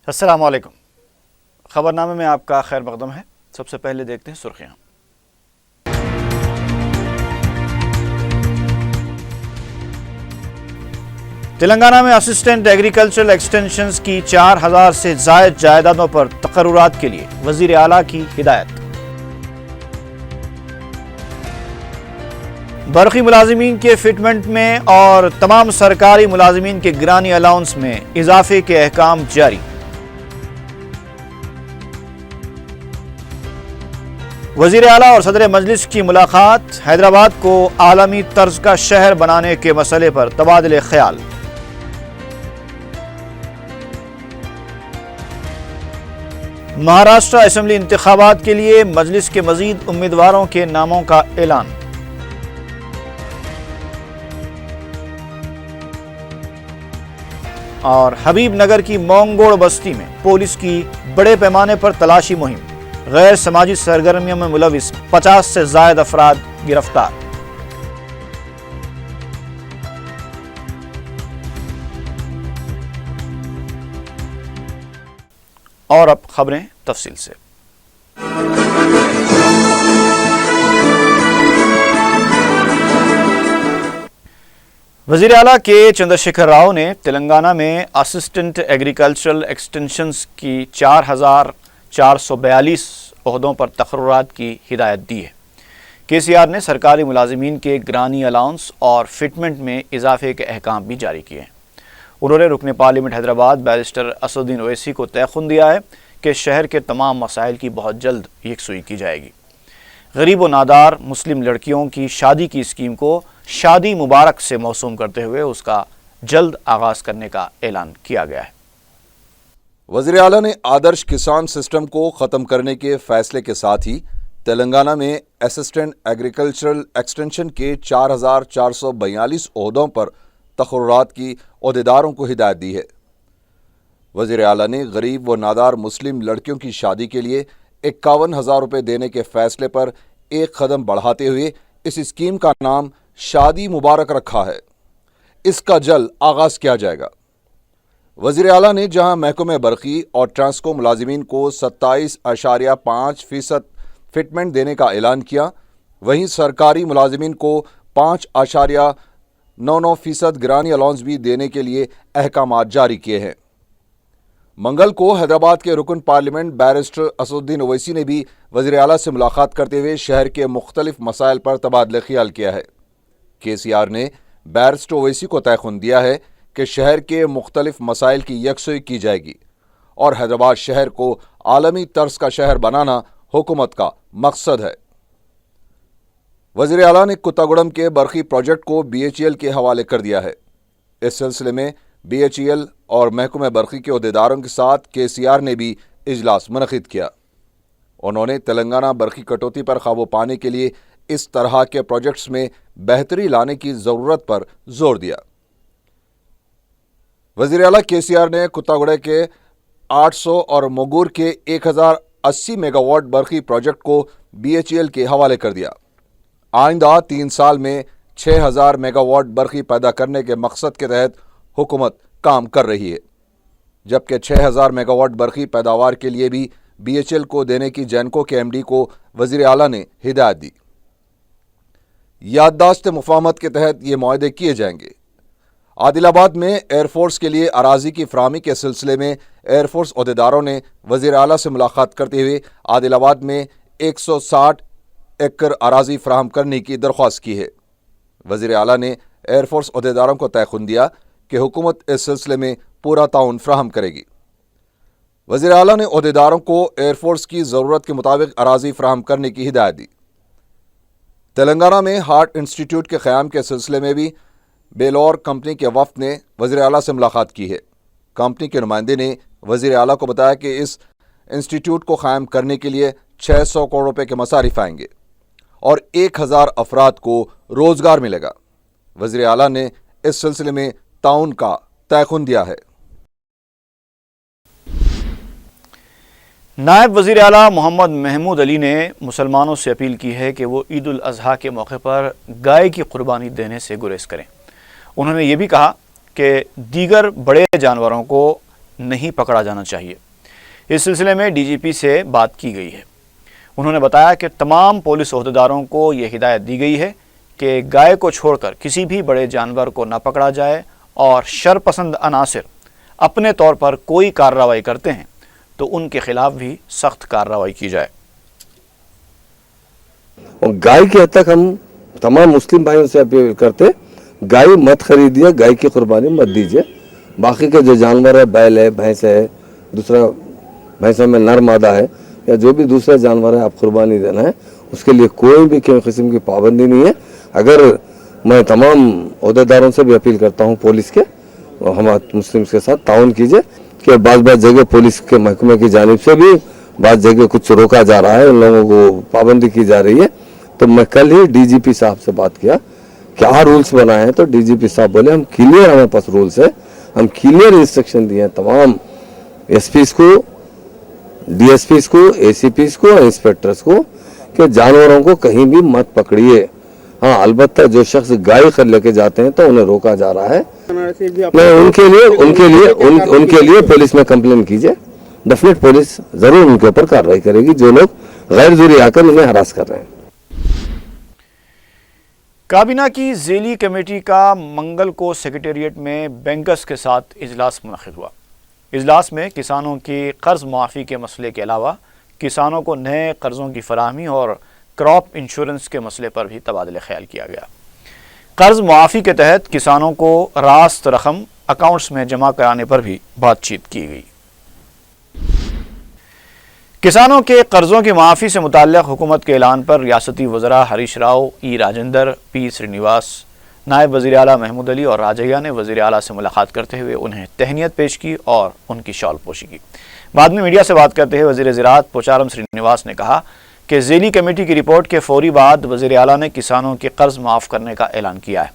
السلام علیکم۔ خبرنامے میں آپ کا خیر مقدم ہے۔ سب سے پہلے دیکھتے ہیں سرخیاں۔ تلنگانہ میں اسسٹنٹ ایگریکلچرل ایکسٹینشنز کی 4000 سے زائد جائیدادوں پر تقررات کے لیے وزیر اعلیٰ کی ہدایت۔ برقی ملازمین کے فٹمنٹ میں اور تمام سرکاری ملازمین کے گرانی الاؤنس میں اضافے کے احکام جاری۔ وزیر اعلیٰ اور صدر مجلس کی ملاقات، حیدرآباد کو عالمی طرز کا شہر بنانے کے مسئلے پر تبادلہ خیال۔ مہاراشٹر اسمبلی انتخابات کے لیے مجلس کے مزید امیدواروں کے ناموں کا اعلان۔ اور حبیب نگر کی مونگوڑ بستی میں پولیس کی بڑے پیمانے پر تلاشی مہم، غیر سماجی سرگرمیوں میں ملوث 50 سے زائد افراد گرفتار۔ اور اب خبریں تفصیل سے۔ وزیر اعلیٰ کے چندر شیکھر راؤ نے تلنگانہ میں اسسٹنٹ ایگریکلچرل ایکسٹینشنز کی 4442 عہدوں پر تقررات کی ہدایت دی ہے۔ KCR نے سرکاری ملازمین کے گرانی الاؤنس اور فٹمنٹ میں اضافے کے احکام بھی جاری کیے ہیں۔ انہوں نے رکن پارلیمنٹ حیدرآباد بیرسٹر اسدالدین اویسی کو تیقن دیا ہے کہ شہر کے تمام مسائل کی بہت جلد یکسوئی کی جائے گی۔ غریب و نادار مسلم لڑکیوں کی شادی کی اسکیم کو شادی مبارک سے موسوم کرتے ہوئے اس کا جلد آغاز کرنے کا اعلان کیا گیا ہے۔ وزیر اعلیٰ نے آدرش کسان سسٹم کو ختم کرنے کے فیصلے کے ساتھ ہی تلنگانہ میں اسسٹنٹ ایگریکلچرل ایکسٹینشن کے 4442 عہدوں پر تقررات کی عہدیداروں کو ہدایت دی ہے۔ وزیر اعلیٰ نے غریب و نادار مسلم لڑکیوں کی شادی کے لیے 51,000 روپے دینے کے فیصلے پر ایک قدم بڑھاتے ہوئے اس اسکیم کا نام شادی مبارک رکھا ہے۔ اس کا جلد آغاز کیا جائے گا۔ وزیر اعلیٰ نے جہاں محکمہ برقی اور ٹرانسکو ملازمین کو 27.5% فٹمنٹ دینے کا اعلان کیا، وہیں سرکاری ملازمین کو 5.99% گرانی الاؤنس بھی دینے کے لیے احکامات جاری کیے ہیں۔ منگل کو حیدرآباد کے رکن پارلیمنٹ بیرسٹر اسدالدین اویسی نے بھی وزیر اعلیٰ سے ملاقات کرتے ہوئے شہر کے مختلف مسائل پر تبادلہ خیال کیا ہے۔ KCR نے بیرسٹر اویسی کو تیقن دیا ہے کہ شہر کے مختلف مسائل کی یکسوئی کی جائے گی اور حیدرآباد شہر کو عالمی طرز کا شہر بنانا حکومت کا مقصد ہے۔ وزیر اعلیٰ نے کتاگوڑم کے برقی پروجیکٹ کو BHEL کے حوالے کر دیا ہے۔ اس سلسلے میں BHEL اور محکمہ برقی کے عہدیداروں کے ساتھ KCR نے بھی اجلاس منعقد کیا۔ انہوں نے تلنگانہ برقی کٹوتی پر قابو پانے کے لیے اس طرح کے پروجیکٹس میں بہتری لانے کی ضرورت پر زور دیا۔ وزیر اعلیٰ KCR نے کتاگوڑے کے 800 اور موگور کے 1080 میگا واٹ برقی پروجیکٹ کو BHEL کے حوالے کر دیا۔ آئندہ 3 سال میں 6000 میگا واٹ برقی پیدا کرنے کے مقصد کے تحت حکومت کام کر رہی ہے، جبکہ 6000 میگا واٹ برقی پیداوار کے لیے بھی BHEL کو دینے کی جینکو کے MD کو وزیر اعلیٰ نے ہدایت دی۔ یادداشت مفاہمت کے تحت یہ معاہدے کیے جائیں گے۔ عادل آباد میں ایئر فورس کے لیے اراضی کی فراہمی کے سلسلے میں ایئر فورس عہدیداروں نے وزیر اعلیٰ سے ملاقات کرتے ہوئے عادل آباد میں 160 ایکڑ اراضی فراہم کرنے کی درخواست کی ہے۔ وزیر اعلیٰ نے ایئر فورس عہدیداروں کو تیقن دیا کہ حکومت اس سلسلے میں پورا تعاون فراہم کرے گی۔ وزیر اعلیٰ نے عہدیداروں کو ایئر فورس کی ضرورت کے مطابق اراضی فراہم کرنے کی ہدایت دی۔ تلنگانہ میں ہارٹ انسٹیٹیوٹ کے قیام کے سلسلے میں بھی بیلور کمپنی کے وفد نے وزیر اعلیٰ سے ملاقات کی ہے۔ کمپنی کے نمائندے نے وزیر اعلیٰ کو بتایا کہ اس انسٹیٹیوٹ کو قائم کرنے کے لیے 600 کروڑ روپے کے مصارف آئیں گے اور 1000 افراد کو روزگار ملے گا۔ وزیر اعلیٰ نے اس سلسلے میں تعاون کا تیقن دیا ہے۔ نائب وزیر اعلیٰ محمد محمود علی نے مسلمانوں سے اپیل کی ہے کہ وہ عید الاضحیٰ کے موقع پر گائے کی قربانی دینے سے گریز کریں۔ انہوں نے یہ بھی کہا کہ دیگر بڑے جانوروں کو نہیں پکڑا جانا چاہیے۔ اس سلسلے میں ڈی جی پی سے بات کی گئی ہے۔ انہوں نے بتایا کہ تمام پولیس عہدیداروں کو یہ ہدایت دی گئی ہے کہ گائے کو چھوڑ کر کسی بھی بڑے جانور کو نہ پکڑا جائے، اور شرپسند عناصر اپنے طور پر کوئی کارروائی کرتے ہیں تو ان کے خلاف بھی سخت کارروائی کی جائے۔ اور گائے کی حد تک ہم تمام مسلم بھائیوں سے اپیل کرتے، گائے مت خریدیے، گائے کی قربانی مت دیجیے۔ باقی کے جو جانور ہے، بیل ہے، بھینس ہے، دوسرا بھینسوں میں نر مادہ ہے، یا جو بھی دوسرا جانور ہے آپ قربانی دینا ہے، اس کے لیے کوئی بھی قسم کی پابندی نہیں ہے۔ اگر میں تمام عہدیداروں سے بھی اپیل کرتا ہوں پولیس کے، ہمارے مسلم کے ساتھ تعاون کیجیے، کہ بعض جگہ پولیس کے محکمے کی جانب سے بھی بعض جگہ کچھ روکا جا رہا ہے، ان لوگوں کو پابندی کی جا رہی ہے۔ تو میں کل ہی ڈی جی پی صاحب سے بات کیا، کیا رولز بنائے ہیں، تو ڈی جی پی صاحب بولے ہم کلیئر، ہمارے پاس رولز ہے، ہم کلیئر انسٹرکشن دیے ہیں تمام ایس پیز کو، ڈی ایس پیز کو، اے سی پیز کو اور انسپیکٹرز کو، کہ جانوروں کو کہیں بھی مت پکڑیے۔ ہاں البتہ جو شخص گائے لے کے جاتے ہیں تو انہیں روکا جا رہا ہے، ان کے لیے پولیس میں کمپلین کیجئے، ڈیفینیٹ پولیس ضرور ان کے اوپر کارروائی کرے گی جو لوگ غیر ضروری آ کر انہیں ہراس کر رہے ہیں۔ کابینہ کی ذیلی کمیٹی کا منگل کو سیکریٹریٹ میں بینکرز کے ساتھ اجلاس منعقد ہوا۔ اجلاس میں کسانوں کی قرض معافی کے مسئلے کے علاوہ کسانوں کو نئے قرضوں کی فراہمی اور کراپ انشورنس کے مسئلے پر بھی تبادلہ خیال کیا گیا۔ قرض معافی کے تحت کسانوں کو راست رقم اکاؤنٹس میں جمع کرانے پر بھی بات چیت کی گئی۔ کسانوں کے قرضوں کی معافی سے متعلق حکومت کے اعلان پر ریاستی وزراء ہریش راؤ، ای راجندر، پی سرینیواس، نائب وزیر اعلیٰ محمود علی اور راجیا نے وزیر اعلیٰ سے ملاقات کرتے ہوئے انہیں تہنیت پیش کی اور ان کی شال پوشی کی۔ بعد میں میڈیا سے بات کرتے ہوئے وزیر زراعت پوچارم سرینیواس نے کہا کہ ذیلی کمیٹی کی رپورٹ کے فوری بعد وزیر اعلیٰ نے کسانوں کے قرض معاف کرنے کا اعلان کیا ہے۔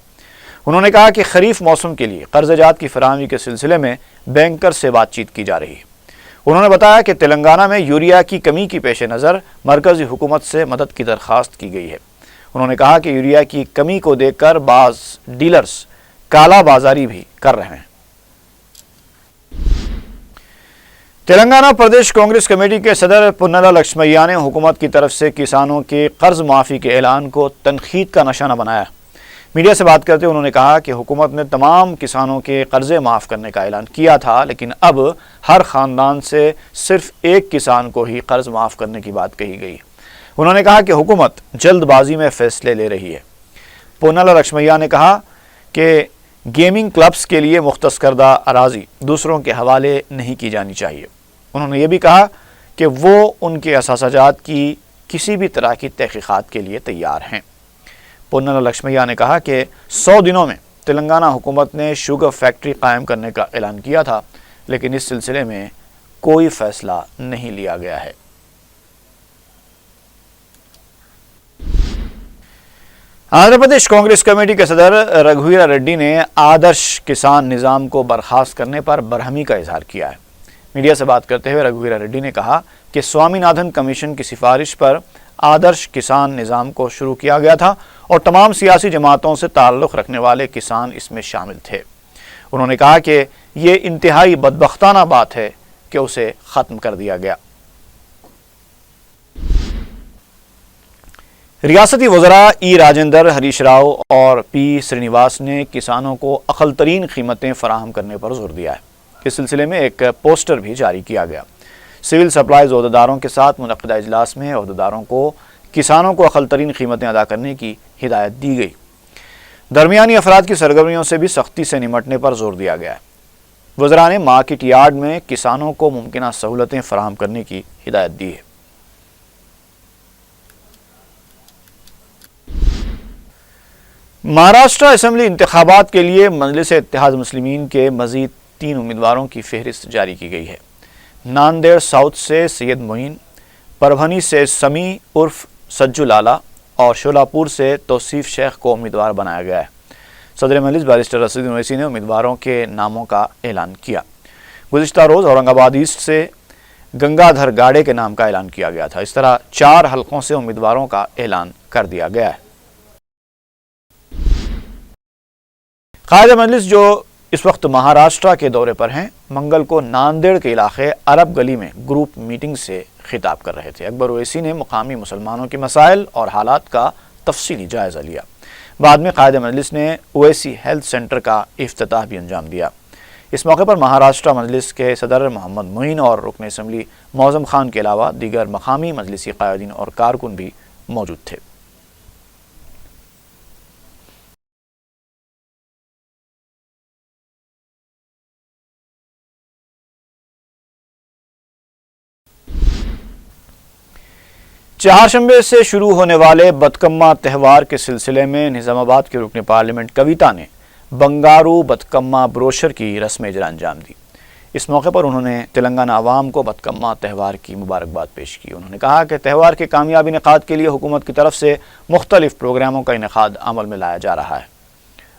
انہوں نے کہا کہ خریف موسم کے لیے قرض جات کی فراہمی کے سلسلے میں بینکر سے بات چیت کی جا رہی ہے۔ انہوں نے بتایا کہ تلنگانہ میں یوریا کی کمی کی پیش نظر مرکزی حکومت سے مدد کی درخواست کی گئی ہے۔ انہوں نے کہا کہ یوریا کی کمی کو دیکھ کر بعض ڈیلرز کالا بازاری بھی کر رہے ہیں۔ تلنگانہ پردیش کانگریس کمیٹی کے صدر پونالا لکشمیا نے حکومت کی طرف سے کسانوں کے قرض معافی کے اعلان کو تنقید کا نشانہ بنایا۔ میڈیا سے بات کرتے انہوں نے کہا کہ حکومت نے تمام کسانوں کے قرضے معاف کرنے کا اعلان کیا تھا، لیکن اب ہر خاندان سے صرف ایک کسان کو ہی قرض معاف کرنے کی بات کہی گئی۔ انہوں نے کہا کہ حکومت جلد بازی میں فیصلے لے رہی ہے۔ پونالا لکشمیا نے کہا کہ گیمنگ کلبز کے لیے مختص کردہ اراضی دوسروں کے حوالے نہیں کی جانی چاہیے۔ انہوں نے یہ بھی کہا کہ وہ ان کے اثاثہ جات کی کسی بھی طرح کی تحقیقات کے لیے تیار ہیں۔ پونالا لکشمیا نے کہا کہ 100 دنوں میں تلنگانہ حکومت نے شوگر فیکٹری قائم کرنے کا اعلان کیا تھا، لیکن اس سلسلے میں کوئی فیصلہ نہیں لیا گیا ہے۔ آندھرا پردیش کانگریس کمیٹی کے صدر رگھویر ریڈی نے آدرش کسان نظام کو برخاست کرنے پر برہمی کا اظہار کیا ہے۔ میڈیا سے بات کرتے ہوئے رگھویر ریڈی نے کہا کہ سوامی ناتھن کمیشن کی سفارش پر آدرش کسان نظام کو شروع کیا گیا تھا اور تمام سیاسی جماعتوں سے تعلق رکھنے والے کسان اس میں شامل تھے۔ انہوں نے کہا کہ یہ انتہائی بدبختانہ بات ہے کہ اسے ختم کر دیا گیا۔ ریاستی وزراء ای راجندر، ہریش راؤ اور پی سرینیواس نے کسانوں کو اقل ترین قیمتیں فراہم کرنے پر زور دیا ہے۔ اس سلسلے میں ایک پوسٹر بھی جاری کیا گیا۔ سول سپلائز عہدیداروں کے ساتھ منعقدہ اجلاس میں عہدیداروں کو کسانوں کو اقل ترین قیمتیں ادا کرنے کی ہدایت دی گئی۔ درمیانی افراد کی سرگرمیوں سے بھی سختی سے نمٹنے پر زور دیا گیا ہے۔ وزراء نے مارکیٹ یارڈ میں کسانوں کو ممکنہ سہولتیں فراہم کرنے کی ہدایت دی ہے۔ مہاراشٹر اسمبلی انتخابات کے لیے مجلس اتحاد مسلمین کے مزید 3 امیدواروں کی فہرست جاری کی گئی ہے۔ ناندیڑ ساؤتھ سے سید معین، پربھنی سے سمیع عرف سجو لالا اور شولاپور سے توصیف شیخ کو امیدوار بنایا گیا ہے۔ صدر مجلس بیرسٹر رشید اویسی نے امیدواروں کے ناموں کا اعلان کیا۔ گزشتہ روز اورنگ آباد ایسٹ سے گنگا دھر گاڑے کے نام کا اعلان کیا گیا تھا۔ اس طرح 4 حلقوں سے امیدواروں کا اعلان کر دیا گیا ہے۔ قائد مجلس جو اس وقت مہاراشٹرا کے دورے پر ہیں۔ منگل کو ناندیڑ کے علاقے عرب گلی میں گروپ میٹنگ سے خطاب کر رہے تھے۔ اکبر اویسی نے مقامی مسلمانوں کے مسائل اور حالات کا تفصیلی جائزہ لیا۔ بعد میں قائد مجلس نے اویسی ہیلتھ سینٹر کا افتتاح بھی انجام دیا۔ اس موقع پر مہاراشٹرا مجلس کے صدر محمد معین اور رکن اسمبلی معظم خان کے علاوہ دیگر مقامی مجلسی قائدین اور کارکن بھی موجود تھے۔ چہارشنبے سے شروع ہونے والے بتکما تہوار کے سلسلے میں نظام آباد کے رکن پارلیمنٹ کویتا نے بنگارو بتکما بروشر کی رسم اجرا انجام دی۔ اس موقع پر انہوں نے تلنگانہ عوام کو بتکما تہوار کی مبارکباد پیش کی۔ انہوں نے کہا کہ تہوار کے کامیاب انعقاد کے لیے حکومت کی طرف سے مختلف پروگراموں کا انعقاد عمل میں لایا جا رہا ہے۔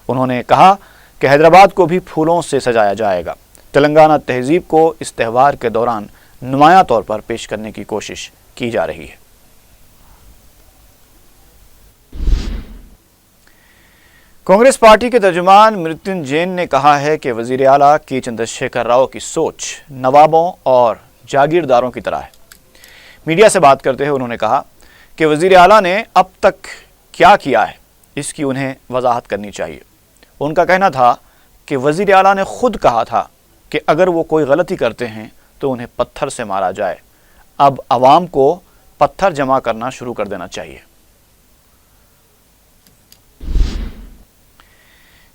انہوں نے کہا کہ حیدرآباد کو بھی پھولوں سے سجایا جائے گا۔ تلنگانہ تہذیب کو اس تہوار کے دوران نمایاں طور پر پیش کرنے کی کوشش کی جا رہی ہے۔ کانگریس پارٹی کے ترجمان مرتن جین نے کہا ہے کہ وزیر اعلیٰ کے چندر شیکھر راؤ کی سوچ نوابوں اور جاگیرداروں کی طرح ہے۔ میڈیا سے بات کرتے ہوئے انہوں نے کہا کہ وزیر اعلیٰ نے اب تک کیا کیا ہے اس کی انہیں وضاحت کرنی چاہیے۔ ان کا کہنا تھا کہ وزیر اعلیٰ نے خود کہا تھا کہ اگر وہ کوئی غلطی کرتے ہیں تو انہیں پتھر سے مارا جائے۔ اب عوام کو پتھر جمع کرنا شروع کر دینا چاہیے۔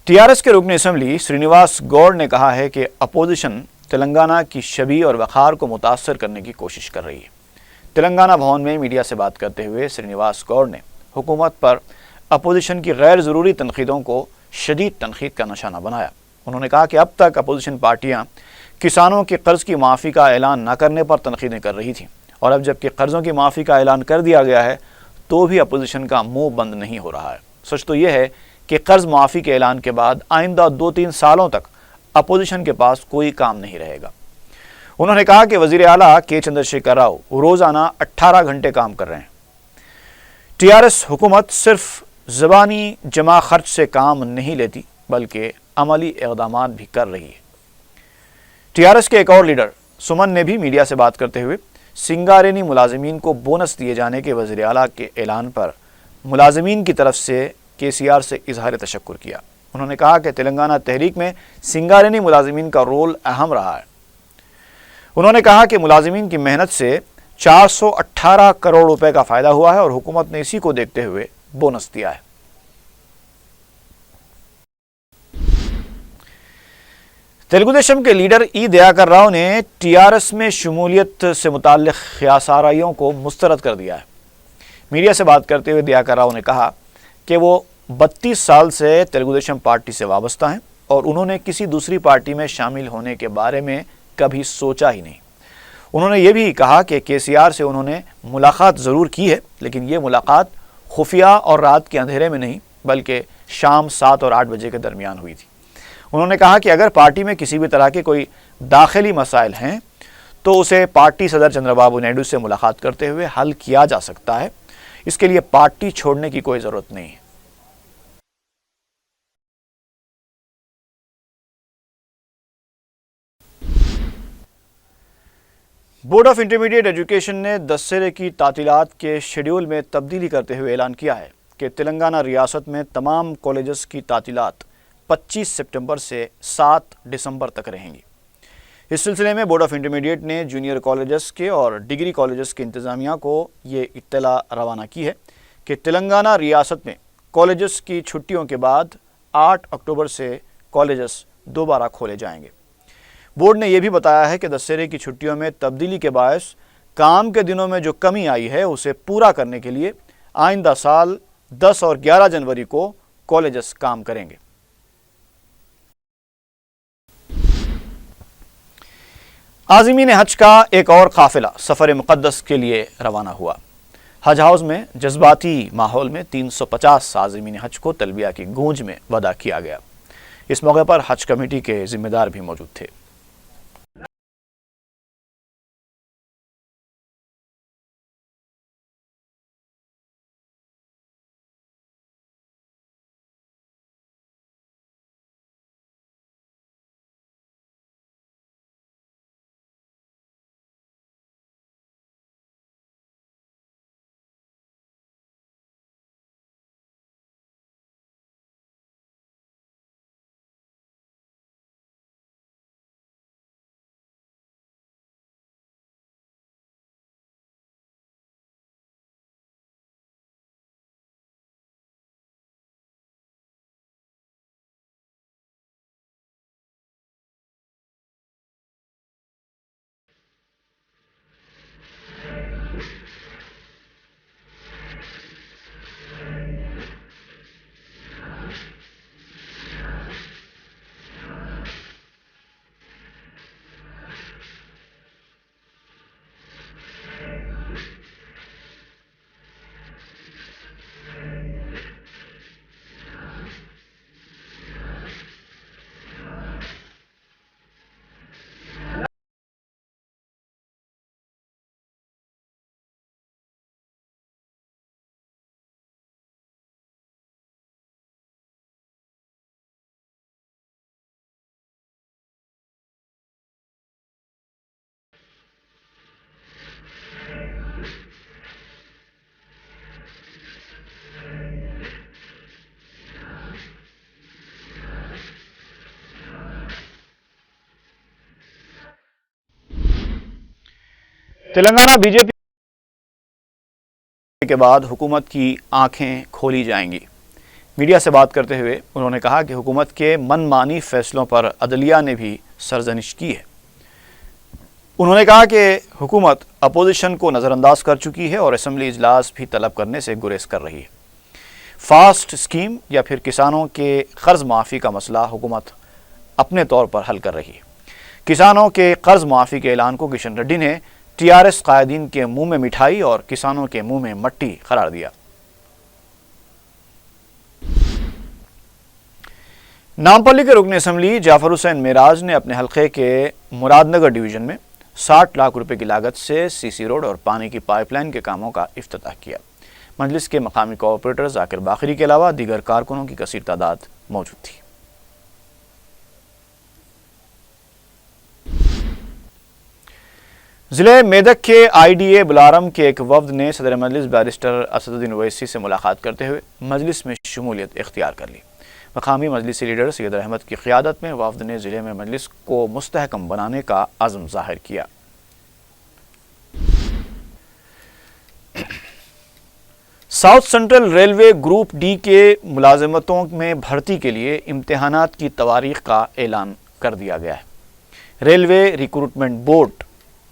ٹی آر ایس کے رکن اسمبلی سرینیواس گوڑ نے کہا ہے کہ اپوزیشن تلنگانہ کی شبیہ اور وقار کو متاثر کرنے کی کوشش کر رہی ہے۔ تلنگانہ بھون میں میڈیا سے بات کرتے ہوئے سرینیواس گوڑ نے حکومت پر اپوزیشن کی غیر ضروری تنقیدوں کو شدید تنقید کا نشانہ بنایا۔ انہوں نے کہا کہ اب تک اپوزیشن پارٹیاں کسانوں کے قرض کی معافی کا اعلان نہ کرنے پر تنقیدیں کر رہی تھیں، اور اب جب کہ قرضوں کی معافی کا اعلان کر دیا گیا ہے تو بھی اپوزیشن کا منہ بند نہیں ہو رہا ہے۔ سچ تو یہ ہے کہ قرض معافی کے اعلان کے بعد آئندہ 2-3 سالوں تک اپوزیشن کے پاس کوئی کام نہیں رہے گا۔ انہوں نے کہا کہ وزیر اعلیٰ کے چندر شیکھر راؤ روزانہ 18 گھنٹے کام کر رہے ہیں۔ ٹی آر ایس حکومت صرف زبانی جمع خرچ سے کام نہیں لیتی بلکہ عملی اقدامات بھی کر رہی ہے۔ ٹی آر ایس کے ایک اور لیڈر سمن نے بھی میڈیا سے بات کرتے ہوئے سنگارینی ملازمین کو بونس دیے جانے کے وزیر اعلیٰ کے اعلان پر ملازمین کی طرف سے کے سی آر سے اظہار تشکر کیا۔ انہوں نے کہا کہ تلنگانہ تحریک میں سنگارینی ملازمین کا رول اہم رہا ہے۔ انہوں نے کہا کہ ملازمین کی محنت سے 418 کروڑ روپے کا فائدہ ہوا ہے اور حکومت نے اسی کو دیکھتے ہوئے بونس دیا ہے۔ تیلگو دیشم کے لیڈر ای دیاکر راؤ نے ٹی آر ایس میں شمولیت سے متعلق خیاسارائیوں کو مسترد کر دیا ہے۔ میڈیا سے بات کرتے ہوئے دیاکر راؤ نے کہا کہ وہ 32 سال سے تیلگو دیشم پارٹی سے وابستہ ہیں اور انہوں نے کسی دوسری پارٹی میں شامل ہونے کے بارے میں کبھی سوچا ہی نہیں۔ انہوں نے یہ بھی کہا کہ کے سی آر سے انہوں نے ملاقات ضرور کی ہے، لیکن یہ ملاقات خفیہ اور رات کے اندھیرے میں نہیں بلکہ شام 7 اور 8 بجے کے درمیان ہوئی تھی۔ انہوں نے کہا کہ اگر پارٹی میں کسی بھی طرح کے کوئی داخلی مسائل ہیں تو اسے پارٹی صدر چندر بابو نائیڈو سے ملاقات کرتے ہوئے حل کیا جا سکتا ہے، اس کے لیے پارٹی چھوڑنے کی کوئی ضرورت نہیں ہے۔ بورڈ آف انٹرمیڈیٹ ایجوکیشن نے دسہرے کی تعطیلات کے شیڈول میں تبدیلی کرتے ہوئے اعلان کیا ہے کہ تلنگانہ ریاست میں تمام کالجز کی تعطیلات 25 سپٹمبر سے 7 دسمبر تک رہیں گی۔ اس سلسلے میں بورڈ آف انٹرمیڈیٹ نے جونیئر کالجز کے اور ڈگری کالجز کے انتظامیہ کو یہ اطلاع روانہ کی ہے کہ تلنگانہ ریاست میں کالجز کی چھٹیوں کے بعد 8 اکتوبر سے کالجز دوبارہ کھولے جائیں گے۔ بورڈ نے یہ بھی بتایا ہے کہ دسہرے کی چھٹیوں میں تبدیلی کے باعث کام کے دنوں میں جو کمی آئی ہے اسے پورا کرنے کے لیے آئندہ سال 10 اور 11 جنوری کو کالجز کام کریں گے۔ عازمین حج کا ایک اور قافلہ سفر مقدس کے لیے روانہ ہوا۔ حج ہاؤس میں جذباتی ماحول میں 350 عازمین حج کو تلبیہ کی گونج میں وداع کیا گیا۔ اس موقع پر حج کمیٹی کے ذمہ دار بھی موجود تھے۔ تلنگانہ بی جے پی کے بعد حکومت کی آنکھیں کھولی جائیں گی۔ میڈیا سے بات کرتے ہوئے انہوں نے کہا کہ حکومت کے من مانی فیصلوں پر عدلیہ نے بھی سرزنش کی ہے۔ انہوں نے کہا کہ حکومت اپوزیشن کو نظر انداز کر چکی ہے اور اسمبلی اجلاس بھی طلب کرنے سے گریز کر رہی ہے۔ فاسٹ اسکیم یا پھر کسانوں کے قرض معافی کا مسئلہ حکومت اپنے طور پر حل کر رہی ہے۔ کسانوں کے قرض معافی کے اعلان کو کشن ریڈی نے ٹی آر ایس قائدین کے منہ میں مٹھائی اور کسانوں کے منہ میں مٹی قرار دیا۔ نامپلی کے رکن اسمبلی جعفر حسین معراج نے اپنے حلقے کے مراد نگر ڈویژن میں 60 لاکھ روپے کی لاگت سے سی سی روڈ اور پانی کی پائپ لائن کے کاموں کا افتتاح کیا۔ مجلس کے مقامی کوآپریٹر ذاکر باقری کے علاوہ دیگر کارکنوں کی کثیر تعداد موجود تھی۔ ضلع میدک کے آئی ڈی اے بلارم کے ایک وفد نے صدر مجلس بیرسٹر اسد الدین اویسی سے ملاقات کرتے ہوئے مجلس میں شمولیت اختیار کر لی۔ مقامی مجلسی لیڈر سید احمد کی قیادت میں وفد نے ضلع میں مجلس کو مستحکم بنانے کا عزم ظاہر کیا۔ South central railway group D کے ملازمتوں میں بھرتی کے لیے امتحانات کی تواریخ کا اعلان کر دیا گیا ہے۔ ریلوے ریکروٹمنٹ بورڈ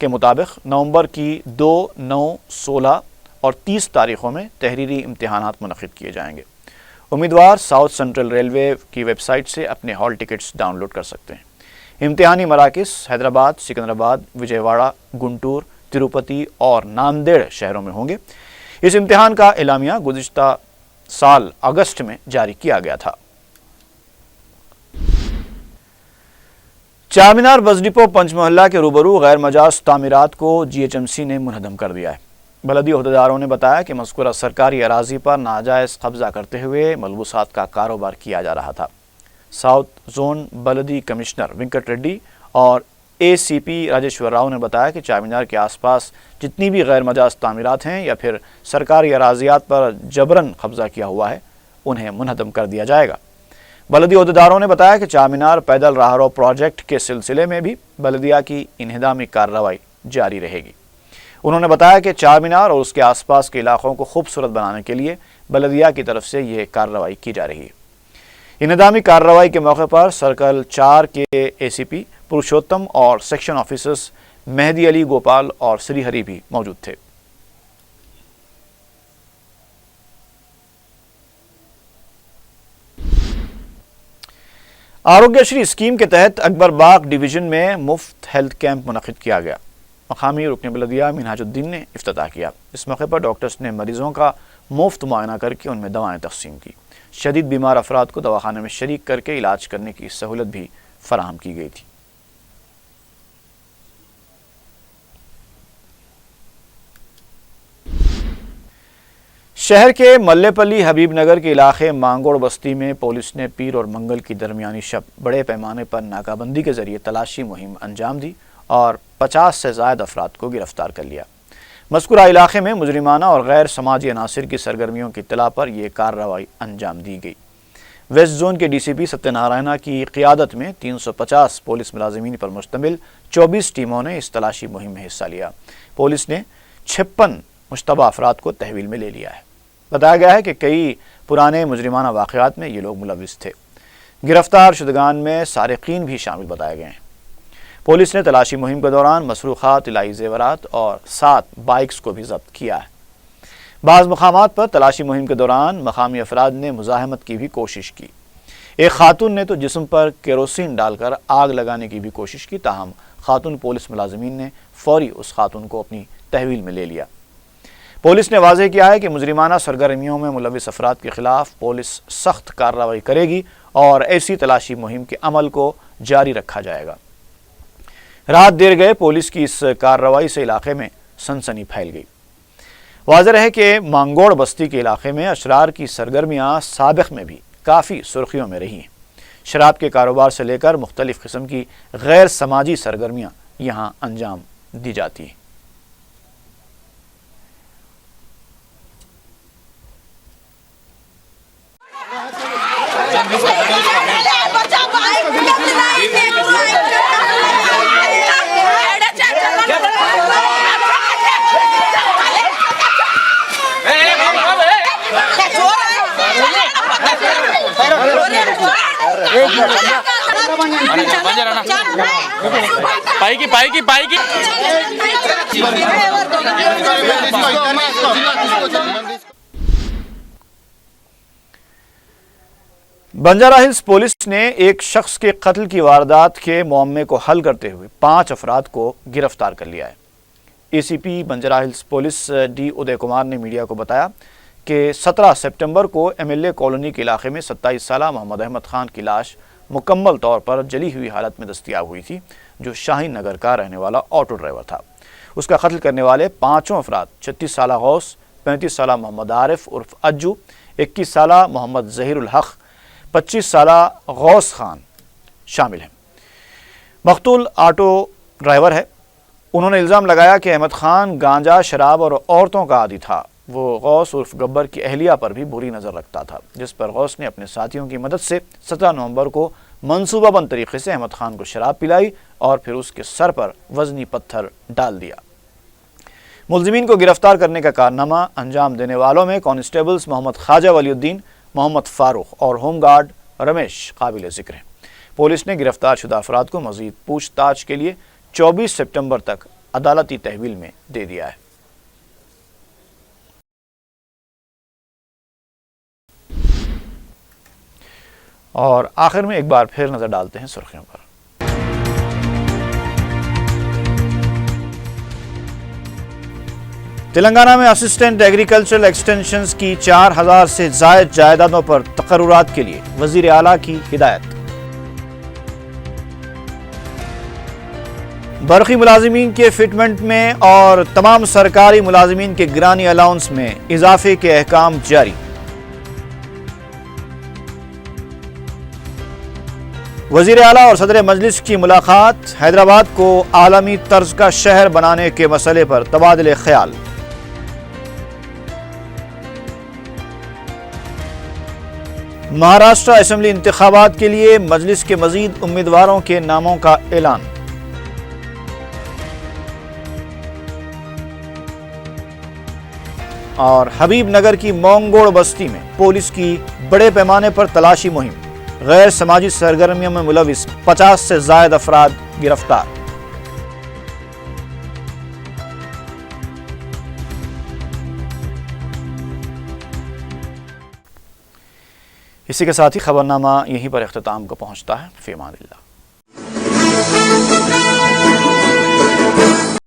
کے مطابق نومبر کی 2، 9، 16 اور 30 تاریخوں میں تحریری امتحانات منعقد کیے جائیں گے۔ امیدوار ساؤتھ سینٹرل ریلوے کی ویب سائٹ سے اپنے ہال ٹکٹس ڈاؤن لوڈ کر سکتے ہیں۔ امتحانی مراکز حیدرآباد، سکندرآباد، وجے واڑہ، گنٹور، تروپتی اور ناندیڑ شہروں میں ہوں گے۔ اس امتحان کا اعلامیہ گزشتہ سال اگست میں جاری کیا گیا تھا۔ چارمینار بس ڈپو پنچ محلہ کے روبرو غیر مجاز تعمیرات کو جی ایچ ایم سی نے منہدم کر دیا ہے۔ بلدی عہدیداروں نے بتایا کہ مذکورہ سرکاری اراضی پر ناجائز قبضہ کرتے ہوئے ملبوسات کا کاروبار کیا جا رہا تھا۔ ساؤتھ زون بلدی کمشنر وینکٹ ریڈی اور اے سی پی راجیشور راؤ نے بتایا کہ چارمینار کے آس پاس جتنی بھی غیر مجاز تعمیرات ہیں یا پھر سرکاری اراضیات پر جبراً قبضہ کیا ہوا ہے انہیں منہدم کر دیا جائے گا۔ بلدی عہدیداروں نے بتایا کہ چارمینار پیدل راہرو پروجیکٹ کے سلسلے میں بھی بلدیہ کی انہدامی کارروائی جاری رہے گی۔ انہوں نے بتایا کہ چارمینار اور اس کے آس پاس کے علاقوں کو خوبصورت بنانے کے لیے بلدیہ کی طرف سے یہ کارروائی کی جا رہی ہے۔ انہدامی کارروائی کے موقع پر سرکل 4 کے اے سی پی پروشوتم اور سیکشن آفیسرز مہدی علی گوپال اور سری ہری بھی موجود تھے۔ آروگیہ شری اسکیم کے تحت اکبر باغ ڈویژن میں مفت ہیلتھ کیمپ منعقد کیا گیا۔ مقامی رکن بلدیہ منہاج الدین نے افتتاح کیا۔ اس موقع پر ڈاکٹرز نے مریضوں کا مفت معائنہ کر کے ان میں دوائیں تقسیم کی۔ شدید بیمار افراد کو دواخانے میں شریک کر کے علاج کرنے کی سہولت بھی فراہم کی گئی تھی۔ شہر کے ملے پلی حبیب نگر کے علاقے مانگوڑ بستی میں پولیس نے پیر اور منگل کی درمیانی شب بڑے پیمانے پر ناکہ بندی کے ذریعے تلاشی مہم انجام دی اور 50 سے زائد افراد کو گرفتار کر لیا۔ مذکورہ علاقے میں مجرمانہ اور غیر سماجی عناصر کی سرگرمیوں کی اطلاع پر یہ کارروائی انجام دی گئی۔ ویسٹ زون کے ڈی سی پی ستیہ نارائنا کی قیادت میں 350 پولیس ملازمین پر مشتمل 24 ٹیموں نے اس تلاشی مہم میں حصہ لیا۔ پولیس نے 56 مشتبہ افراد کو تحویل میں لے لیا ہے۔ بتایا گیا ہے کہ کئی پرانے مجرمانہ واقعات میں یہ لوگ ملوث تھے۔ گرفتار شدگان میں سارقین بھی شامل بتائے گئے ہیں۔ پولیس نے تلاشی مہم کے دوران مسروقات، طلائی زیورات اور 7 بائکس کو بھی ضبط کیا ہے۔ بعض مقامات پر تلاشی مہم کے دوران مقامی افراد نے مزاحمت کی بھی کوشش کی۔ ایک خاتون نے تو جسم پر کیروسین ڈال کر آگ لگانے کی بھی کوشش کی، تاہم خاتون پولیس ملازمین نے فوری اس خاتون کو اپنی تحویل میں لے لیا۔ پولیس نے واضح کیا ہے کہ مجرمانہ سرگرمیوں میں ملوث افراد کے خلاف پولیس سخت کارروائی کرے گی اور ایسی تلاشی مہم کے عمل کو جاری رکھا جائے گا۔ رات دیر گئے پولیس کی اس کارروائی سے علاقے میں سنسنی پھیل گئی۔ واضح رہے کہ مانگوڑ بستی کے علاقے میں اشرار کی سرگرمیاں سابق میں بھی کافی سرخیوں میں رہی ہیں۔ شراب کے کاروبار سے لے کر مختلف قسم کی غیر سماجی سرگرمیاں یہاں انجام دی جاتی ہیں۔ بنجارہ ہلز پولیس نے ایک شخص کے قتل کی واردات کے معمے کو حل کرتے ہوئے 5 افراد کو گرفتار کر لیا ہے۔ اے سی پی بنجارہ ہلز پولیس ڈی ادے کمار نے میڈیا کو بتایا کہ 17 سپٹمبر کو ایم ایل اے کالونی کے علاقے میں 27 سالہ محمد احمد خان کی لاش مکمل طور پر جلی ہوئی حالت میں دستیاب ہوئی تھی، جو شاہین نگر کا رہنے والا آٹو ڈرائیور تھا۔ اس کا قتل کرنے والے 5 افراد 36 سالہ غوث، 35 سالہ محمد عارف عرف اجو، 21 سالہ محمد ظہیر الحق، 25 سالہ غوث خان شامل ہیں۔ مقتول آٹو ڈرائیور ہے۔ انہوں نے الزام لگایا کہ احمد خان گانجا، شراب اور عورتوں کا عادی تھا۔ وہ غوث عرف گبر کی اہلیہ پر بھی بری نظر رکھتا تھا، جس پر غوث نے اپنے ساتھیوں کی مدد سے 17 نومبر کو منصوبہ بند طریقے سے احمد خان کو شراب پلائی اور پھر اس کے سر پر وزنی پتھر ڈال دیا۔ ملزمین کو گرفتار کرنے کا کارنامہ انجام دینے والوں میں کانسٹیبلز محمد خواجہ ولی الدین، محمد فاروق اور ہوم گارڈ رمیش قابل ذکر ہیں۔ پولیس نے گرفتار شدہ افراد کو مزید پوچھ تاچھ کے لیے 24 سپٹمبر تک عدالتی تحویل میں دے دیا ہے۔ اور آخر میں ایک بار پھر نظر ڈالتے ہیں سرخیوں پر۔ تلنگانہ میں اسسٹنٹ ایگریکلچرل ایکسٹینشنز کی 4000 سے زائد جائیدادوں پر تقررات کے لیے وزیر اعلیٰ کی ہدایت۔ برقی ملازمین کے فٹمنٹ میں اور تمام سرکاری ملازمین کے گرانی الاؤنس میں اضافے کے احکام جاری۔ وزیر اعلیٰ اور صدر مجلس کی ملاقات، حیدرآباد کو عالمی طرز کا شہر بنانے کے مسئلے پر تبادلہ خیال۔ مہاراشٹر اسمبلی انتخابات کے لیے مجلس کے مزید امیدواروں کے ناموں کا اعلان۔ اور حبیب نگر کی مونگوڑ بستی میں پولیس کی بڑے پیمانے پر تلاشی مہم، غیر سماجی سرگرمیوں میں ملوث 50 سے زائد افراد گرفتار۔ اسی کے ساتھ ہی خبرنامہ یہیں پر اختتام کو پہنچتا ہے۔ فی امان اللہ۔